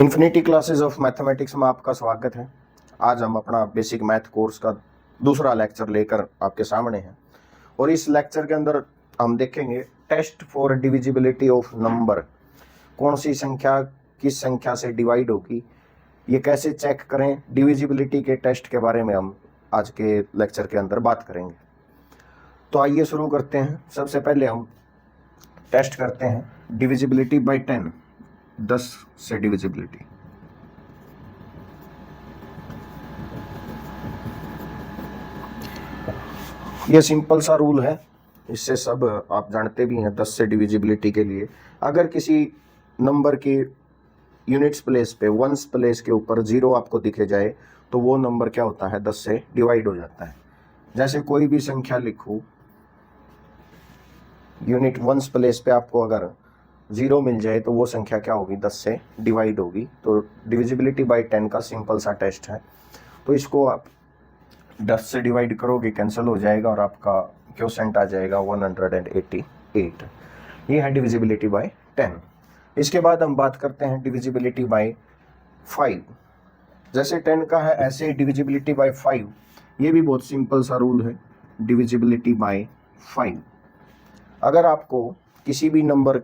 Infinity classes of mathematics में आपका स्वागत है। आज हम अपना बेसिक मैथ कोर्स का दूसरा लेक्चर लेकर आपके सामने हैं और इस लेक्चर के अंदर हम देखेंगे test for divisibility of number. कौन सी संख्या किस संख्या से डिवाइड होगी, ये कैसे चेक करें, डिविजिबिलिटी के टेस्ट के बारे में हम आज के लेक्चर के अंदर बात करेंगे। तो आइए शुरू करते हैं। सबसे पहले हम टेस्ट करते हैं डिविजिबिलिटी बाय 10, 10 से डिविजिबिलिटी। ये सिंपल सा रूल है, इससे सब आप जानते भी हैं। 10 से डिविजिबिलिटी के लिए अगर किसी नंबर की यूनिट्स प्लेस पे वंस प्लेस के ऊपर 0 आपको दिखे जाए तो वो नंबर क्या होता है, 10 से डिवाइड हो जाता है। जैसे कोई भी संख्या लिखो, यूनिट वंस प्लेस पे आपको अगर 0 मिल जाए तो वो संख्या क्या होगी, 10 से डिवाइड होगी। तो डिविजिबिलिटी बाय 10 का सिंपल सा टेस्ट है। तो इसको आप 10 से डिवाइड करोगे, कैंसिल हो जाएगा और आपका क्वोशेंट आ जाएगा 188। ये है डिविजिबिलिटी बाय 10। इसके बाद हम बात करते हैं डिविजिबिलिटी बाय 5। जैसे 10 का है ऐसे ही डिविजिबिलिटी बाय 5, ये भी बहुत सिंपल सा रूल है। डिविजिबिलिटी बाय 5, अगर आपको किसी भी नंबर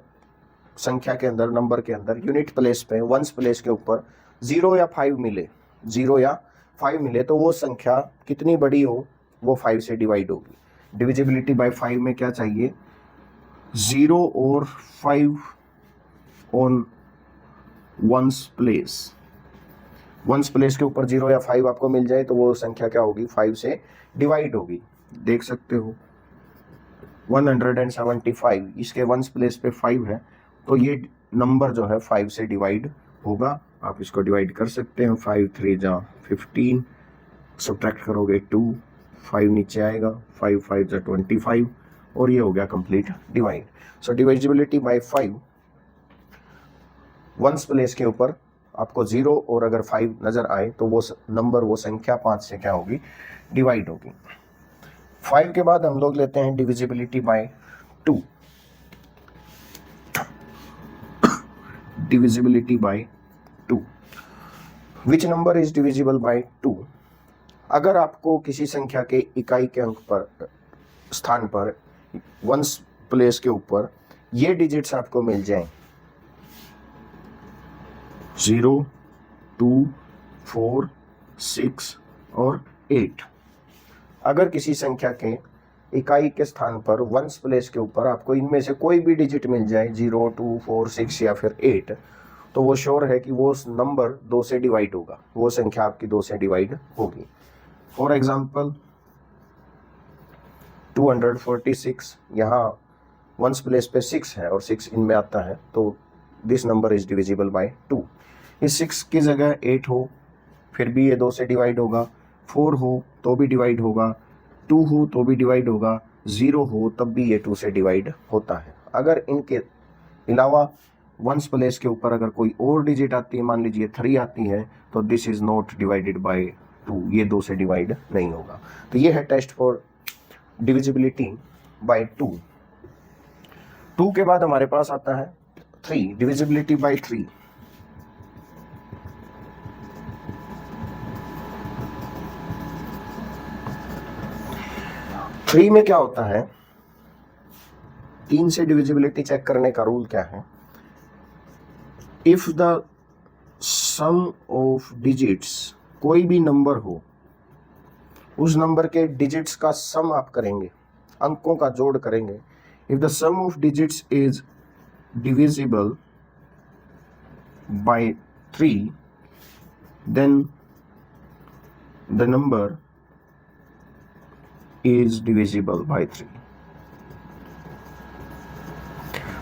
संख्या के अंदर नंबर के अंदर यूनिट प्लेस पे वंस प्लेस के ऊपर 0 या 5 मिले, 0 या 5 मिले तो वो संख्या कितनी बड़ी हो, वो 5 से डिवाइड होगी। डिविजिबिलिटी बाय 5 में क्या चाहिए, 0 और 5 on ones place. Ones place के ऊपर 0 या 5 आपको मिल जाए तो वो संख्या क्या होगी, 5 से डिवाइड होगी। देख सकते हो 175, इसके वंस प्लेस पे 5 है तो ये नंबर जो है 5 से डिवाइड होगा। आप इसको डिवाइड कर सकते हैं। 5 3 जा 15, सब्ट्रैक्ट करोगे 2, 5 नीचे आएगा, 5 5 जा 25 और ये हो गया कंप्लीट डिवाइड। सो डिविजिबिलिटी बाय 5, वंस प्लेस के ऊपर आपको 0 और अगर 5 नजर आए तो वो नंबर, वो संख्या 5 से क्या होगी, डिवाइड होगी। 5 के बाद हम लोग लेते हैं divisibility bye 2। Divisibility bye 2, which number is divisible by 2। अगर आपको किसी संख्या के इकाई के अंक पर स्थान पर वंस प्लेस के ऊपर ये डिजिट्स आपको मिल जाएं, 0 2 4 6 और 8। अगर किसी संख्या के इकाई के स्थान पर वंस प्लेस के ऊपर आपको इनमें से कोई भी डिजिट मिल जाए, 0 2 4 6 या फिर 8, तो वो श्योर है कि वो नंबर 2 से डिवाइड होगा, वो संख्या आपकी 2 से डिवाइड होगी। फॉर एग्जांपल 246, यहाँ वंस प्लेस पे 6 है और 6 इनमें आता है तो this number is divisible by 2। इस 6 की जगह 8 हो फिर भी ये 2 से डिवाइड होगा, 4 हो तो भी डिवाइड होगा, 2 हो तो भी डिवाइड होगा, 0 हो तब भी ये 2 से डिवाइड होता है। अगर इनके अलावा वंस प्लेस के ऊपर अगर कोई और डिजिट आती है, मान लीजिए 3 आती है, तो this is not divided by 2, ये 2 से डिवाइड नहीं होगा। तो ये है टेस्ट फॉर डिविजिबिलिटी बाय 2। 2 के बाद हमारे पास आता है 3, डिविजिबिलिटी बाय 3। थ्री में क्या होता है, 3 से डिविजिबिलिटी चेक करने का रूल क्या है, if the sum of digits, कोई भी नंबर हो उस नंबर के डिजिट्स का सम आप करेंगे, अंकों का जोड़ करेंगे। If the sum of digits is divisible by 3 then the number is divisible by 3।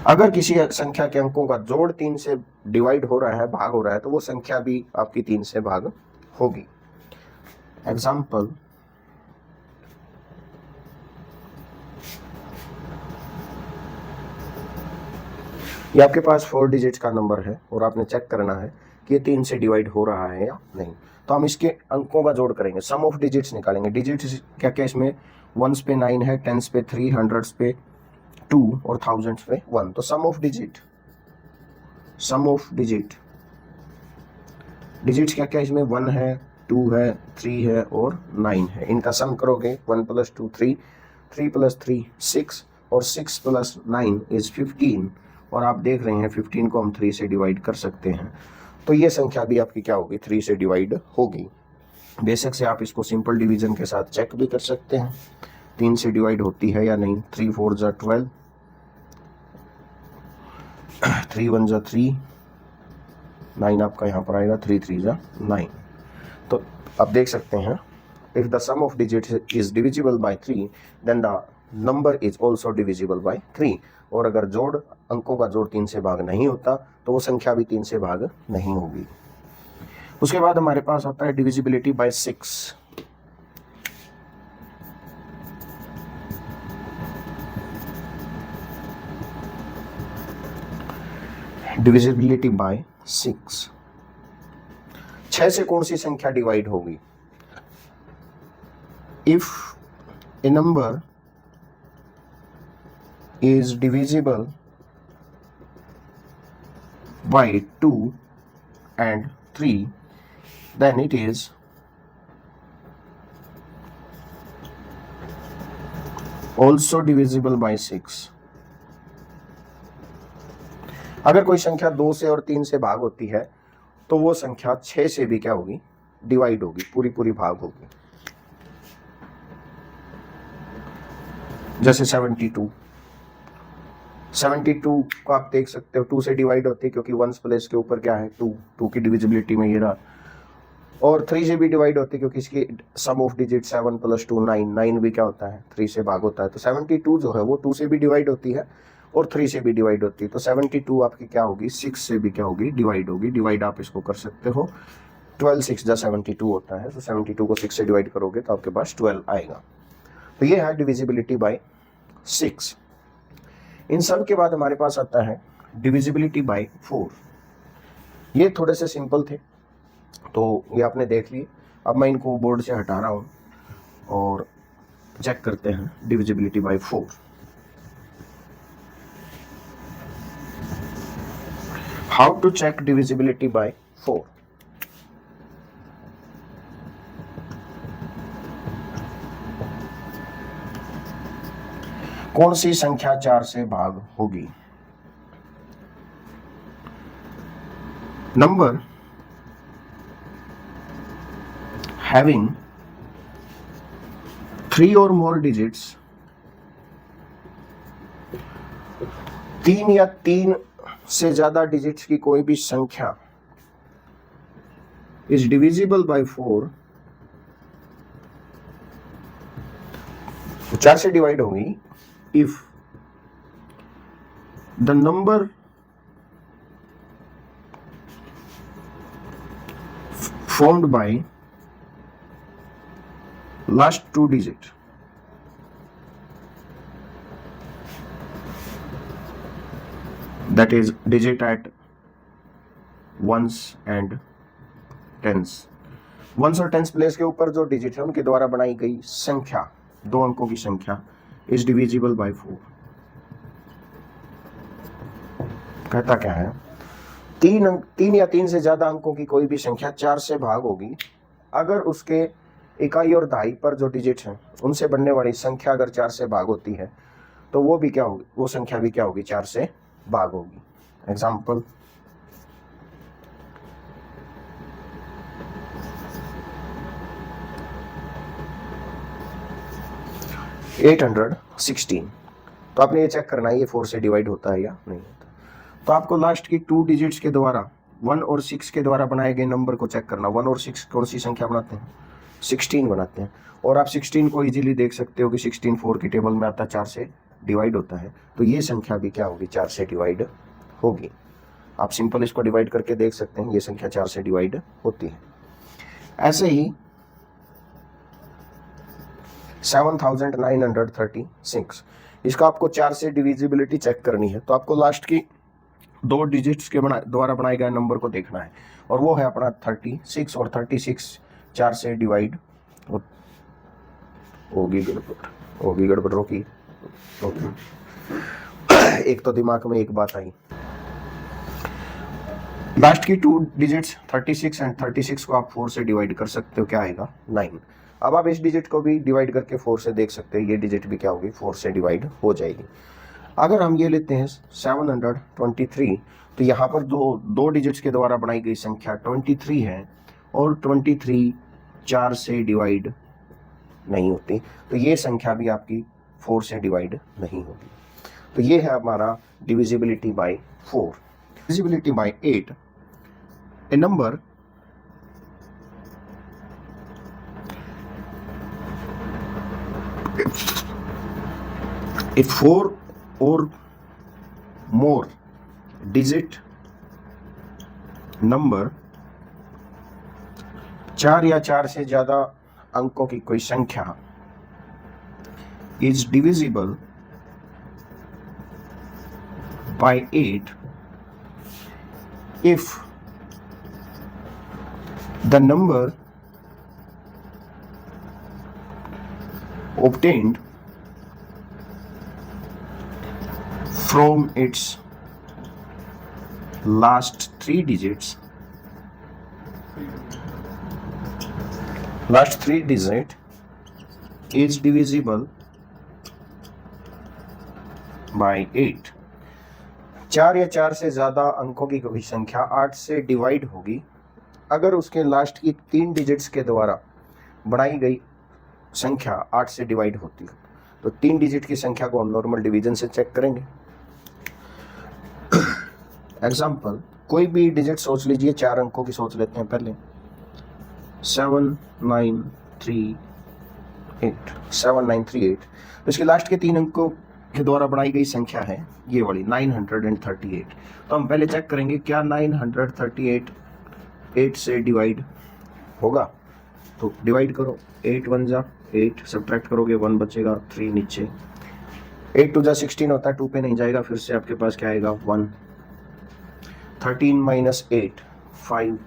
अगर किसी संख्या के अंकों का जोड़ 3 से डिवाइड हो रहा है, भाग हो रहा है, तो वो संख्या भी आपकी 3 से भाग होगी। एग्जाम्पल ये आपके पास 4 डिजिट्स का नंबर है और आपने चेक करना है कि ये 3 से डिवाइड हो रहा है या नहीं। तो हम इसके अंकों का जोड़ करेंगे, सम ऑफ डिजिट्स निकालेंगे। डिजिट्स क्या क्या इसमें, वंस पे 9 है, टेंस पे 3, हंड्रेड्स पे 2 और थाउजेंड्स पे 1। तो सम ऑफ डिजिट डिजिट्स क्या क्या इसमें 1 है, 2 है, 3 है और 9 है। इनका सम करोगे 1 + 2 3, 3 + 3 6 और 6 + 9 इज 15। और आप देख रहे हैं 15 को हम 3 से डिवाइड कर सकते हैं, तो ये संख्या भी आपकी क्या होगी 3 से डिवाइड होगी। बेशक से आप इसको सिंपल डिवीजन के साथ चेक भी कर सकते हैं 3 से डिवाइड होती है या नहीं। 3 4 = 12, 3 1 = 3, 9 आपका यहाँ पर आएगा, 3 3 = 9। तो आप देख सकते हैं if the sum of digits is divisible by 3 then the number is also divisible by 3। और अगर जोड़ अंकों का जोड़ 3 से भाग नहीं होता तो वो संख्या भी 3 से भाग नहीं होगी। उसके बाद हमारे पास आता है डिविजिबिलिटी बाय 6। डिविजिबिलिटी बाय 6, 6 से कौन सी संख्या डिवाइड होगी? If a number is divisible by 2 and 3 then it is also divisible by 6। अगर कोई संख्या 2 से और 3 से भाग होती है तो वो संख्या 6 से भी क्या होगी डिवाइड होगी, पूरी पूरी भाग होगी। जैसे 72 को आप देख सकते हो 2 से डिवाइड होती है क्योंकि 1's प्लेस के ऊपर क्या है 2 की डिविजिबिलिटी में ये रहा। और 3 से भी डिवाइड होती है क्योंकि इसकी सम ऑफ डिजिट 7 + 2 9 भी क्या होता है 3 से भाग होता है। तो 72 जो है वो 2 से भी डिवाइड होती है और 3 से भी डिवाइड होती है। तो 72 आपकी क्या होगी 6 से भी क्या होगी डिवाइड होगी। डिवाइड आप इसको कर सकते हो, 12 6 = 72 होता है। तो 72 को 6 से डिवाइड करोगे तो आपके पास 12 आएगा। तो ये है डिविजिबिलिटी बाय 6। इन सब के बाद हमारे पास आता है डिविजिबिलिटी बाय 4। ये थोड़े से सिंपल थे तो ये आपने देख लिए। अब मैं इनको बोर्ड से हटा रहा हूं और चेक करते हैं divisibility by 4। How to check divisibility by 4? कौन सी संख्या 4 से भाग होगी? Number having 3 or more digits, 3 या 3 से ज्यादा डिजिट्स की कोई भी संख्या is divisible by 4, 4 से डिवाइड होगी if the number formed by last 2 digit that is digit at ones and tens, ones और टेंस प्लेस के ऊपर जो डिजिट है उनके द्वारा बनाई गई संख्या 2 अंकों की संख्या इज डिविजिबल बाय 4। कहता क्या है 3 या 3 से ज्यादा अंकों की कोई भी संख्या 4 से भाग होगी अगर उसके इकाई और दहाई पर जो डिजिट हैं उनसे बनने वाली संख्या अगर 4 से भाग होती है तो वो भी क्या होगी, वो संख्या भी क्या होगी 4 से भाग होगी। एग्जाम्पल 816। तो आपने ये चेक करना है ये 4 से डिवाइड होता है या नहीं होता। तो आपको लास्ट की 2 डिजिट्स के द्वारा 1 और 6 के द्वारा बनाए गए नंबर को चेक करना। 1 और 6 कौन सी संख्या बनाते हैं 16 बनाते हैं। और आप 16 को इजीली देख सकते हो कि 16 4 की टेबल में आता है 4 से डिवाइड होता है। तो ये संख्या भी क्या होगी 4 से डिवाइड होगी। आप सिंपल इसको डिवाइड करके देख सकते हैं ये संख्या 4 से डिवाइड होती है। ऐसे ही 7936 इसका आपको 4 से डिविजिबिलिटी चेक करनी है। तो आपको लास्ट की 2 डिजिट्स के द्वारा बनाए गए नंबर को देखना है और वो है अपना 36 और 36 4 से डिवाइड होगी गड़बड़ रोकी। एक तो दिमाग में एक बात आई लास्ट की 2 डिजिट्स 36 एंड 36 को आप 4 से डिवाइड कर सकते हो, क्या आएगा 9। अब आप इस डिजिट को भी डिवाइड करके 4 से देख सकते हो, ये डिजिट भी क्या होगी 4 से डिवाइड हो जाएगी। अगर हम ये लेते हैं 723, तो यहाँ पर दो डिजिट्स के द्वारा बनाई गई संख्या 23 है और 23 4 से डिवाइड नहीं होती, तो ये संख्या भी आपकी 4 से डिवाइड नहीं होगी। तो ये है हमारा divisibility by 4। Divisibility bye 8, A number if 4 or more digit number, 4 या 4 से ज्यादा अंकों की कोई संख्या is divisible by 8 if the number obtained from its last three digits is divisible by 8। 4 या 4 से ज्यादा अंकों की कोई संख्या 8 से डिवाइड होगी अगर उसके लास्ट की 3 डिजिट्स के द्वारा बनाई गई संख्या 8 से डिवाइड होती है। तो 3 डिजिट की संख्या को हम नॉर्मल डिवीजन से चेक करेंगे। एग्जाम्पल, कोई भी डिजिट सोच लीजिए, 4 अंकों की सोच लेते हैं पहले। 7938। तो इसके लास्ट के 3 अंकों के द्वारा बनाई गई संख्या है ये वाली 938। तो हम पहले चेक करेंगे क्या 938 8 से डिवाइड होगा। तो डिवाइड करो, 8 1 जा 8, सब्ट्रैक्ट करोगे 1 बचेगा, 3 नीचे, 8 2 जा 16 होता है, 2 पे नहीं जाएगा, फिर से आपके पास क्या आएगा 1। 13 माइनस 8 5,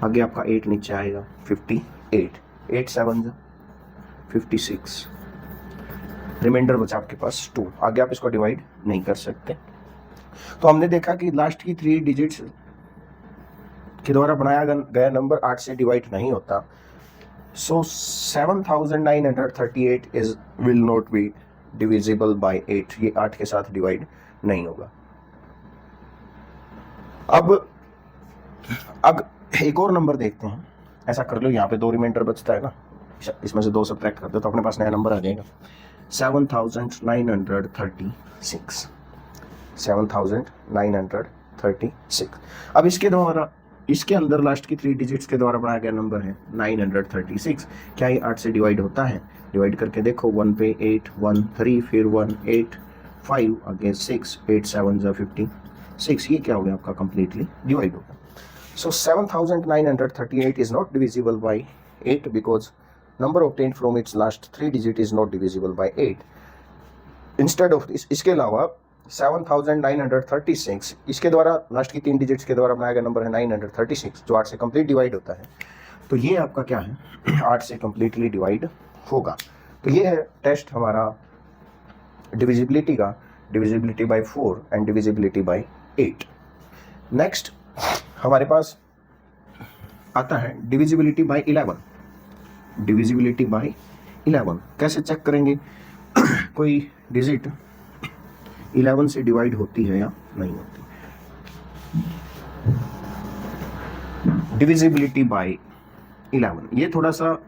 आगे आपका 8 नीचे आएगा 58, 8 7 जा 56, रिमाइंडर बचा आपके पास 2। आगे आप इसको डिवाइड नहीं कर सकते। तो हमने देखा कि लास्ट की 3 डिजिट्स के द्वारा बनाया गया नंबर 8 से डिवाइड नहीं होता। सो 7938 will not be divisible by 8। ये 8 के साथ डिवाइड नहीं होगा। अब एक और नंबर देखते हैं। ऐसा कर लो, यहाँ पे 2 रिमाइंडर बचता है ना, इसमें से 2 सब्ट्रैक्ट कर दो तो अपने पास नया नंबर आ जाएगा 7936। 7936। अब इसके अंदर लास्ट की 3 डिजिट्स के द्वारा बनाया गया नंबर है 936। क्या ये 8 से डिवाइड होता है? डिवाइड करके देखो, 1 पे 8 1 3, फिर 1 8 5, आगे 6 8 7 जा 56। ये क्या हो गया आपका कंप्लीटली डिवाइड होगा। सो 7938 is not divisible by 8 because number obtained from its last 3 digit is not divisible by 8. Instead of this, इसके अलावा 7936 इसके द्वारा लास्ट की 3 डिजिट्स के द्वारा बनाया गया नंबर है 936 जो 8 से कंप्लीट डिवाइड होता है। तो ये आपका क्या है 8 से कंप्लीटली डिवाइड होगा। तो ये है टेस्ट हमारा डिविजिबिलिटी का, divisibility by 4 and divisibility bye 8। Next हमारे पास आता है डिविजिबिलिटी बाय 11। डिविजिबिलिटी बाय 11 कैसे चेक करेंगे? कोई डिजिट 11 से डिवाइड होती है या नहीं होती। डिविजिबिलिटी बाय 11 ये थोड़ा सा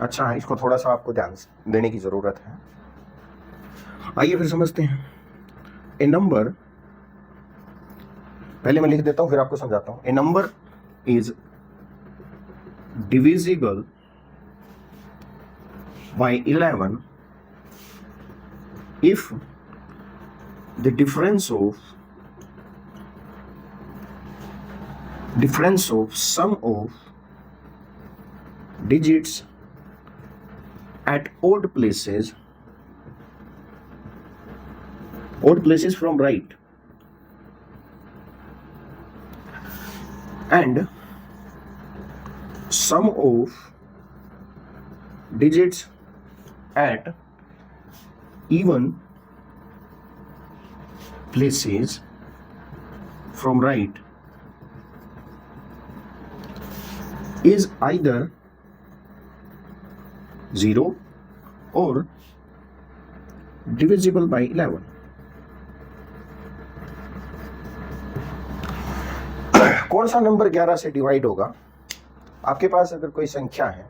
अच्छा है, इसको थोड़ा सा आपको ध्यान देने की जरूरत है। आइए फिर समझते हैं। ए नंबर, पहले मैं लिख देता हूं फिर आपको समझाता हूं। ए number is divisible by 11 if the difference of sum of digits at odd places from right and sum of digits at even places from right is either 0 or divisible by 11. कौन सा नंबर 11 से divide होगा? आपके पास अगर कोई संख्या है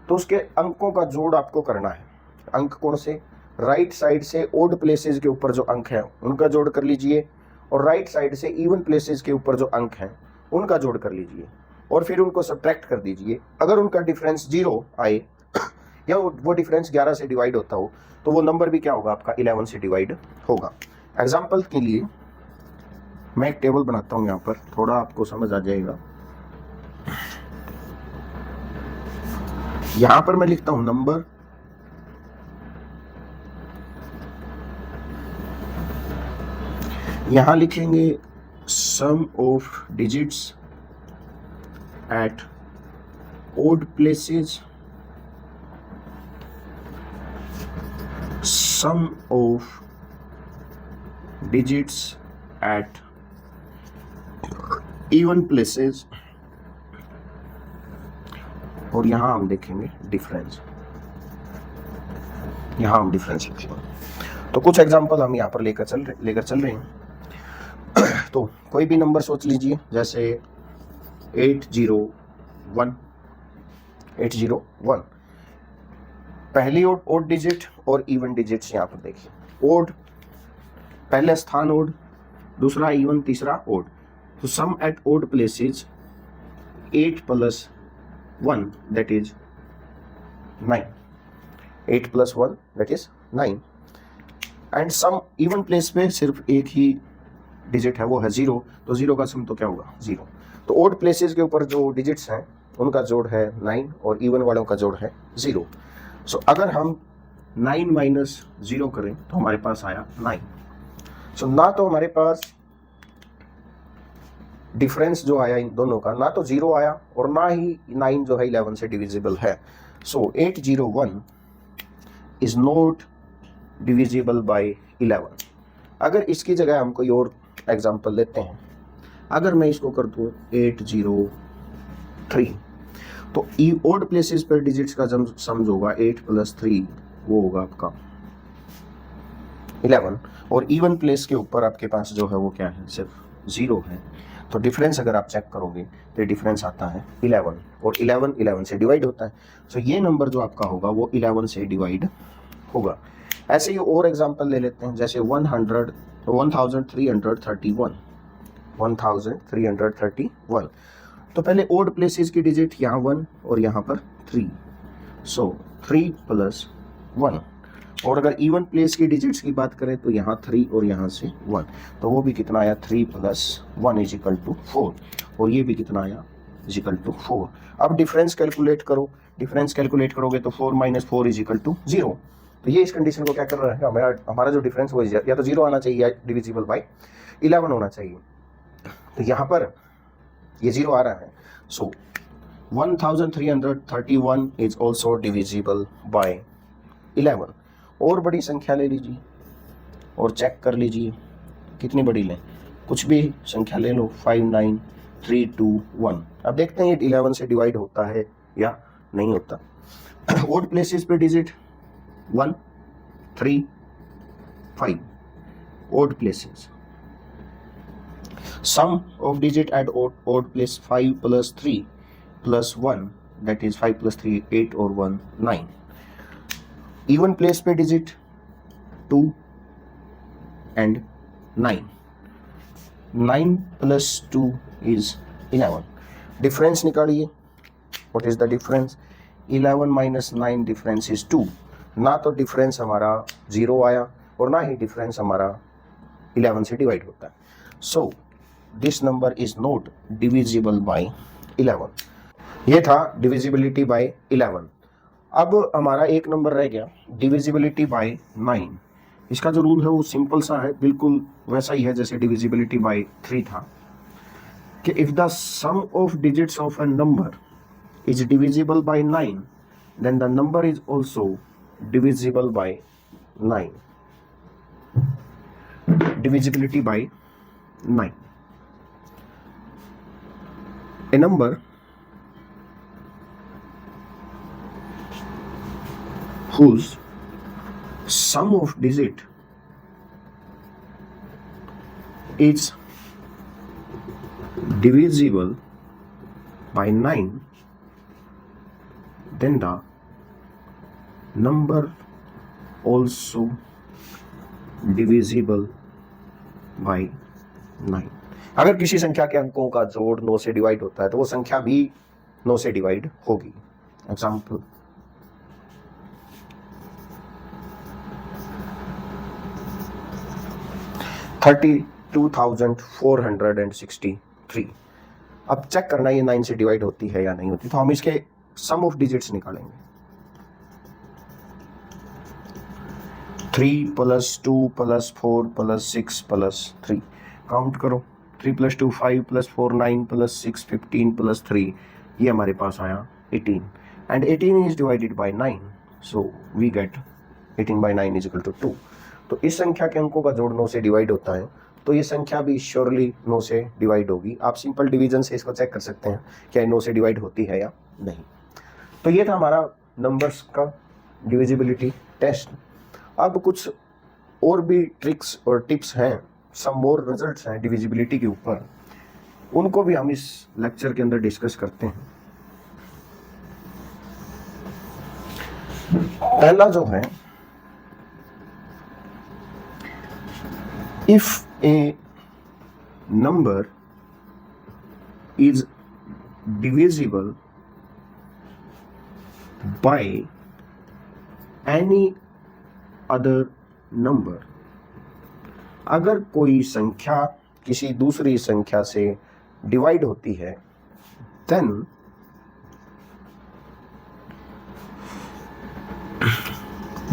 तो उसके अंकों का जोड़ आपको करना है। अंक कौन से? राइट साइड से ओड प्लेसेस के ऊपर जो अंक है उनका जोड़ कर लीजिए, और राइट साइड से इवन प्लेसेस के ऊपर जो अंक हैं उनका जोड़ कर लीजिए, और फिर उनको सब्ट्रैक्ट कर दीजिए। अगर उनका डिफरेंस 0 आए या वो डिफरेंस 11 से डिवाइड होता हो तो वो नंबर भी क्या होगा? आपका 11 से डिवाइड होगा। एग्जाम्पल के लिए मैं एक टेबल बनाता हूं, यहाँ पर थोड़ा आपको समझ आ जाएगा। यहां पर मैं लिखता हूं नंबर, यहां लिखेंगे sum of digits at odd places, sum of digits at even places, और यहां हम देखेंगे डिफरेंस, यहां हम डिफरेंस लिखेंगे। तो कुछ एग्जांपल हम यहां पर लेकर चल रहे हैं। तो कोई भी नंबर सोच लीजिए, जैसे 801 पहली ओड डिजिट और इवन डिजिट्स यहाँ पर देखिए। ओड पहले स्थान ओड, दूसरा इवन, तीसरा ओड। तो सम eight odd places 8 + 1 that is 9, 8 + 1 that is 9, and sum even place पे सिर्फ एक ही डिजिट है, वो है 0, तो 0 का सम तो क्या होगा? 0। तो ओड प्लेसेस के ऊपर जो डिजिट्स हैं उनका जोड़ है 9 और इवन वालों का जोड़ है 0। सो अगर हम 9 - 0 करें तो हमारे पास आया 9। सो ना तो हमारे पास डिफरेंस जो आया इन दोनों का, ना तो 0 आया और ना ही 9 जो है 11 से डिविजिबल है। सो 801 इज नॉट डिविजिबल बाय 11। अगर इसकी जगह हम कोई और एग्जांपल लेते हैं, अगर मैं इसको कर दूं 803, तो ओड प्लेसेस पर डिजिट्स का सम होगा 8 + 3, वो होगा आपका 11, और इवन प्लेस के ऊपर आपके पास जो है वो क्या है? सिर्फ 0 है। तो डिफरेंस अगर आप चेक करोगे तो डिफरेंस आता है 11, और 11 से डिवाइड होता है। सो ये नंबर जो आपका होगा वो 11 से डिवाइड होगा। ऐसे ही और एग्जांपल ले लेते हैं, जैसे 1331। तो पहले ओड प्लेसेस की डिजिट यहाँ 1 और यहाँ पर 3, सो 3 + 1। और अगर इवन प्लेस की डिजिट्स की बात करें तो यहाँ 3 और यहाँ से 1, तो वो भी कितना आया? 3 + 1 = 4, और ये भी कितना आया? = 4। अब डिफरेंस कैलकुलेट करो, डिफरेंस कैलकुलेट करोगे तो 4 - 4 = 0। तो ये इस कंडीशन को क्या कर रहा है? हमारा जो डिफरेंस वो या तो 0 आना चाहिए या डिविजिबल बाय 11 होना चाहिए। तो यहाँ पर ये 0 आ रहा है। सो 1331 इज ऑल्सो डिविजिबल बाय 11। और बड़ी संख्या ले लीजिए और चेक कर लीजिए, कितनी बड़ी लें? कुछ भी संख्या ले लो, 59321। अब देखते हैं ये 11 से डिवाइड होता है या नहीं होता। ओड प्लेसेस पे digit 1, 3, 5 odd places. Sum of digit at odd place 5 + 3 + 1, that is 5 + 3 8 or 1 9. Even place पे digit 2 and 9. 9 + 2 is 11. Difference निकालिए. What is the difference? 11 - 9 difference is 2. ना तो डिफरेंस हमारा 0 आया और ना ही डिफरेंस हमारा 11 से डिवाइड होता है। So this number is not divisible by 11। ये था डिविजिबिलिटी बाय 11। अब हमारा एक नंबर रह गया, डिविजिबिलिटी बाय 9। इसका जो रूल है वो सिंपल सा है, बिल्कुल वैसा ही है जैसे डिविजिबिलिटी बाय 3 था, कि if the sum of digits of a number is divisible by 9 then the number is also divisible by 9. Divisibility by 9. A number whose sum of digit is divisible by 9, then the number also divisible by 9। अगर किसी संख्या के अंकों का जोड़ 9 से divide होता है तो वो संख्या भी 9 से डिवाइड होगी। एग्जाम्पल, 32,463। अब चेक करना ये 9 से डिवाइड होती है या नहीं होती, तो हम इसके सम ऑफ डिजिट्स निकालेंगे। 3 + 2 + 4 + 6 + 3, काउंट करो। 3 + 2 5 + 4 9 + 6 15 + 3, ये हमारे पास आया 18, and 18 is divided by 9, so we get 18 by 9 = 2। तो इस संख्या के अंकों का जोड़ 9 से डिवाइड होता है तो ये संख्या भी श्योरली 9 से डिवाइड होगी। आप सिंपल डिवीजन से इसको चेक कर सकते हैं क्या 9 से डिवाइड होती है या नहीं। तो ये था हमारा नंबर्स का डिविजिबिलिटी टेस्ट। अब कुछ और भी ट्रिक्स और टिप्स हैं, सम मोर रिजल्ट्स हैं डिविजिबिलिटी के ऊपर, उनको भी हम इस लेक्चर के अंदर डिस्कस करते हैं। पहला जो है, if a number is divisible by any other number, अगर कोई संख्या किसी दूसरी संख्या से डिवाइड होती है, then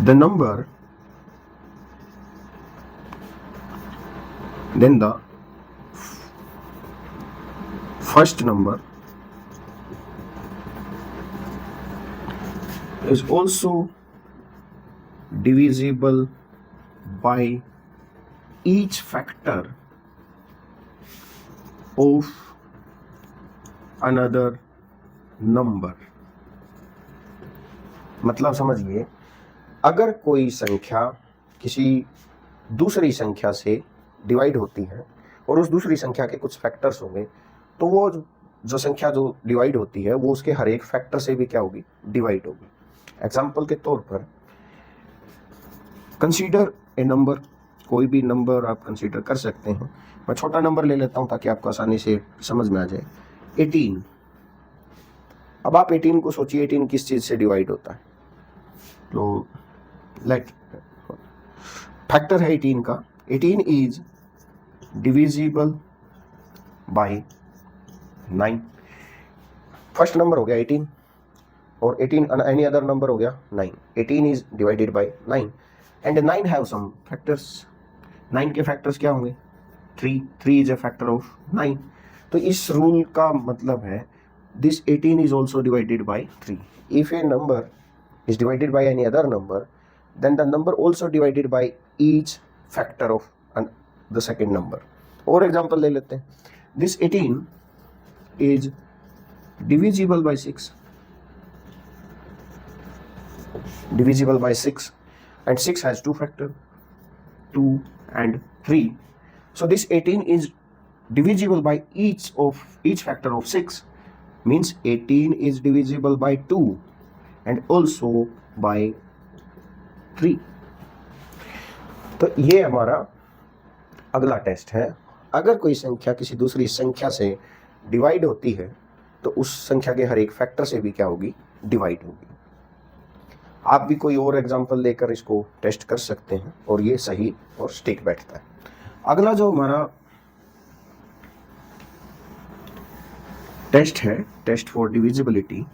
the number, then the first number is also divisible by each factor of another number। मतलब समझिए, अगर कोई संख्या किसी दूसरी संख्या से डिवाइड होती है और उस दूसरी संख्या के कुछ फैक्टर्स होंगे, तो वो जो संख्या जो डिवाइड होती है वो उसके हर एक फैक्टर से भी क्या होगी, डिवाइड होगी। एग्जाम्पल के तौर पर कंसीडर ए नंबर, कोई भी नंबर आप कंसीडर कर सकते हैं। मैं छोटा नंबर ले लेता हूं ताकि आपको आसानी से समझ में आ जाए। 18। अब आप 18 को सोचिए, 18 किस चीज से डिवाइड होता है, तो लेट फैक्टर है 18 का। 18 is divisible by 9। First number हो गया 18 और 18 एनी अदर नंबर हो गया 9। 18 is divided by 9 and 9 have some factors. 9 के फैक्टर्स क्या होंगे, 3 इज अ फैक्टर ऑफ 9। तो इस रूल का मतलब है this 18 is also divided by 3। If a number is divided by any other number, then the number also divided by each factor of the second number। और example ले लेते हैं, this 18 is divisible by 6, divisible by 6, and 6 has two factors, 2 and 3। so this 18 is divisible by each factor of 6, means 18 is divisible by 2 and also by 3। तो ये हमारा अगला test है। अगर कोई संख्या किसी दूसरी संख्या से डिवाइड होती है तो उस संख्या के हर एक फैक्टर से भी क्या होगी, डिवाइड होगी। आप भी कोई और एग्जांपल लेकर इसको टेस्ट कर सकते हैं और ये सही और स्टिक बैठता है। अगला जो हमारा टेस्ट है, टेस्ट फॉर डिविजिबिलिटी,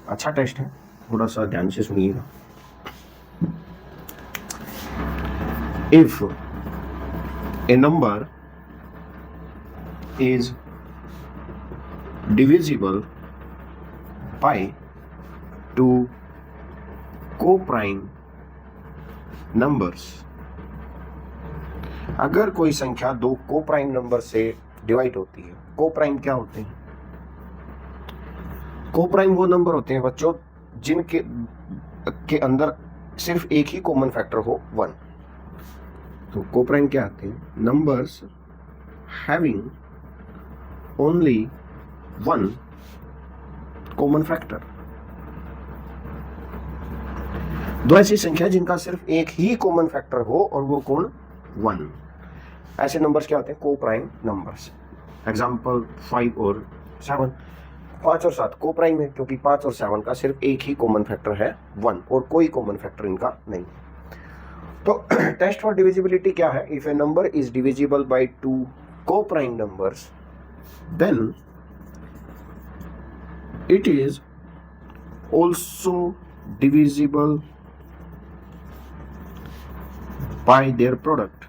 अच्छा टेस्ट है, थोड़ा सा ध्यान से सुनिएगा। If a number is divisible by 2 co-prime numbers, अगर कोई संख्या 2 को-प्राइम नंबर से डिवाइड होती है। को-प्राइम क्या होते हैं, कोप्राइम वो नंबर होते हैं बच्चों जिनके के अंदर सिर्फ एक ही कॉमन फैक्टर हो 1। तो कोप्राइम क्या आते हैं? Numbers having only 1 common factor. दो ऐसी संख्या जिनका सिर्फ एक ही कॉमन फैक्टर हो और वो कौन? 1। ऐसे नंबर्स क्या होते हैं? Coprime numbers. एग्जाम्पल 5 और 7। 5 और 7 कोप्राइम है क्योंकि 5 और 7 का सिर्फ एक ही कॉमन फैक्टर है 1 और कोई कॉमन फैक्टर इनका नहीं। तो टेस्ट फॉर डिविजिबिलिटी क्या है? If a number is divisible by 2 coprime numbers then it is also divisible by their product।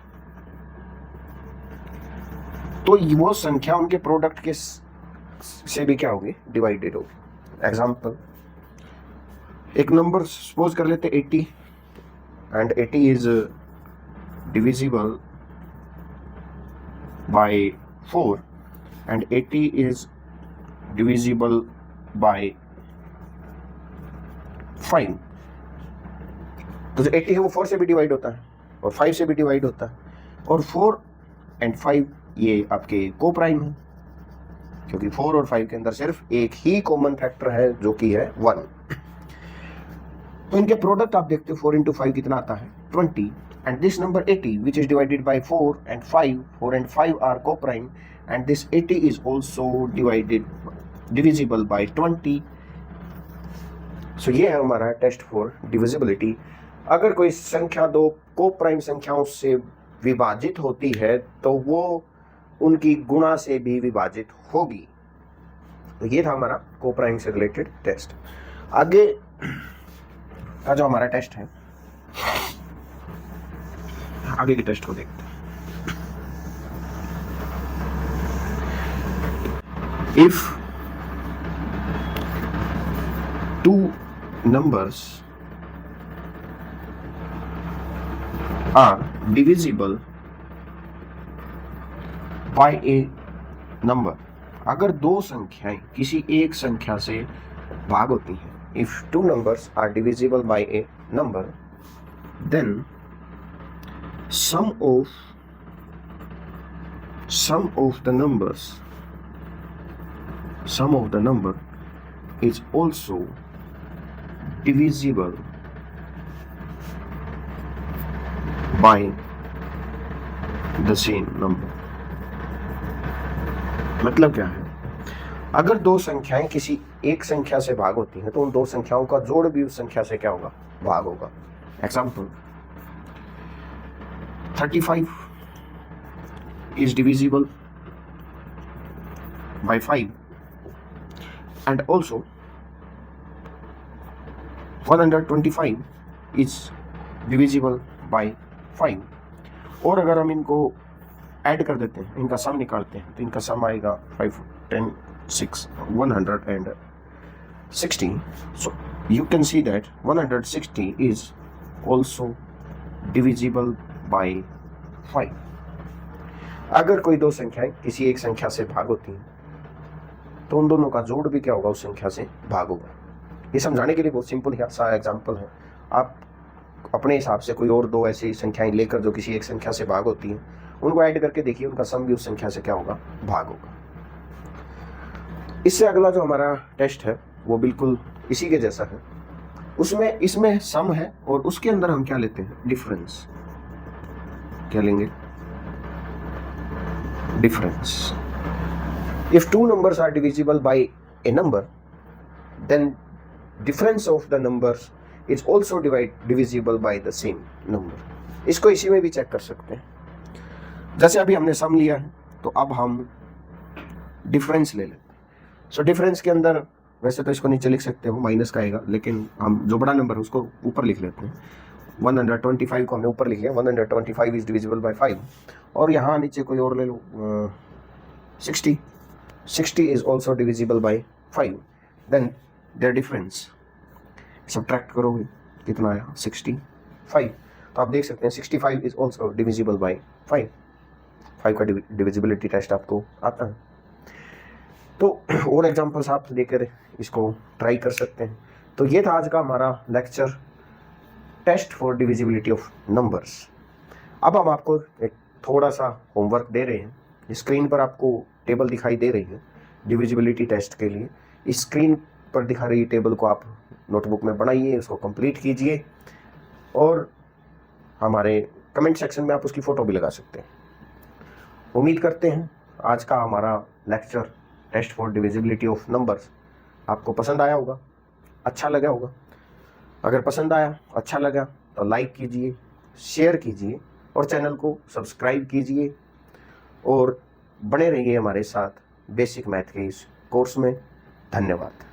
तो वो संख्या उनके प्रोडक्ट के से भी क्या होगी? डिवाइडेड होगी। एग्जाम्पल, एक नंबर सपोज कर लेते 80 and 80 is divisible bye 4 and 80 is divisible bye 5। तो जो 80 है वो 4 से भी डिवाइड होता है और 5 से भी डिवाइड होता है और 4 एंड 5 ये आपके कोप्राइम है क्योंकि 4 और 5 के अंदर सिर्फ एक ही कॉमन फैक्टर है जो कि है 1। तो इनके प्रोडक्ट आप देखते हो 4 इंटू 5 कितना आता है? 20। And this number 80 which is divided by 4 and 5, 4 and 5 are coprime and this 80 is also divisible by 20। So ये है हमारा टेस्ट फॉर डिविजिबिलिटी। अगर कोई संख्या दो कोप्राइम संख्याओं से विभाजित होती है तो वो उनकी गुणा से भी विभाजित होगी। तो ये था हमारा कोप्राइम से रिलेटेड टेस्ट। आगे का जो हमारा टेस्ट है, आगे के टेस्ट को देखते हैं। If 2 numbers are divisible by a number, अगर दो संख्याएं किसी एक संख्या से भाग होती हैं, if 2 numbers are divisible by a number then sum of the number is also divisible by the same number। मतलब क्या है? अगर दो संख्याएं किसी एक संख्या से भाग होती हैं तो उन दो संख्याओं का जोड़ भी उस संख्या से क्या होगा? भाग होगा। Example, 35 is divisible by 5 and also 125 is divisible by 5। और अगर हम इनको ऐड कर देते हैं, इनका सम निकालते हैं, तो इनका सम आएगा 5, 10, 6, 160। So you can see that 160 is also divisible by 5। अगर कोई दो संख्याएं किसी एक संख्या से भाग होती हैं तो उन दोनों का जोड़ भी क्या होगा? उस संख्या से भाग होगा। ये समझाने के लिए बहुत सिंपल सा एग्जाम्पल है। आप अपने हिसाब से कोई और दो ऐसी संख्याएं लेकर जो किसी एक संख्या से भाग होती हैं उनको ऐड करके देखिए, उनका सम भी उस संख्या से क्या होगा? भाग होगा। इससे अगला जो हमारा टेस्ट है वो बिल्कुल इसी के जैसा है। उसमें इसमें सम है और उसके अंदर हम क्या लेते हैं? डिफरेंस। क्या लेंगे? Difference. If 2 numbers are divisible by a number then difference of the numbers is also divisible by the same number। इसको इसी में भी चेक कर सकते हैं। जैसे अभी हमने सम लिया है तो अब हम डिफरेंस ले लेते हैं। सो डिफरेंस के अंदर वैसे तो इसको नीचे लिख सकते हो, माइनस का आएगा, लेकिन हम जो बड़ा नंबर है उसको ऊपर लिख लेते हैं। 125 को हमने ऊपर लिख लिया, 125 इज डिविजिबल बाय 5। और यहाँ नीचे कोई और ले लो, 60 is also divisible by 5। then their difference subtract करोगे कितना आया? 65। तो आप देख सकते हैं 65 is also divisible by 5। 5 का डिविजिबिलिटी टेस्ट आपको आता है। तो और एग्जांपल्स आप लेकर इसको ट्राई कर सकते हैं। तो ये था आज का हमारा lecture, test for divisibility of numbers. अब हम आपको एक थोड़ा सा होमवर्क दे रहे हैं। स्क्रीन पर आपको टेबल दिखाई दे रही है डिविजिबिलिटी टेस्ट के लिए। इस स्क्रीन पर दिखा रही टेबल को आप नोटबुक में बनाइए, उसको कंप्लीट कीजिए और हमारे कमेंट सेक्शन में आप उसकी फ़ोटो भी लगा सकते हैं। उम्मीद करते हैं आज का हमारा lecture test for divisibility of numbers आपको पसंद आया होगा, अच्छा लगा होगा। अगर पसंद आया, अच्छा लगा तो लाइक कीजिए, शेयर कीजिए और चैनल को सब्सक्राइब कीजिए और बने रहिए हमारे साथ बेसिक मैथ के इस कोर्स में। धन्यवाद।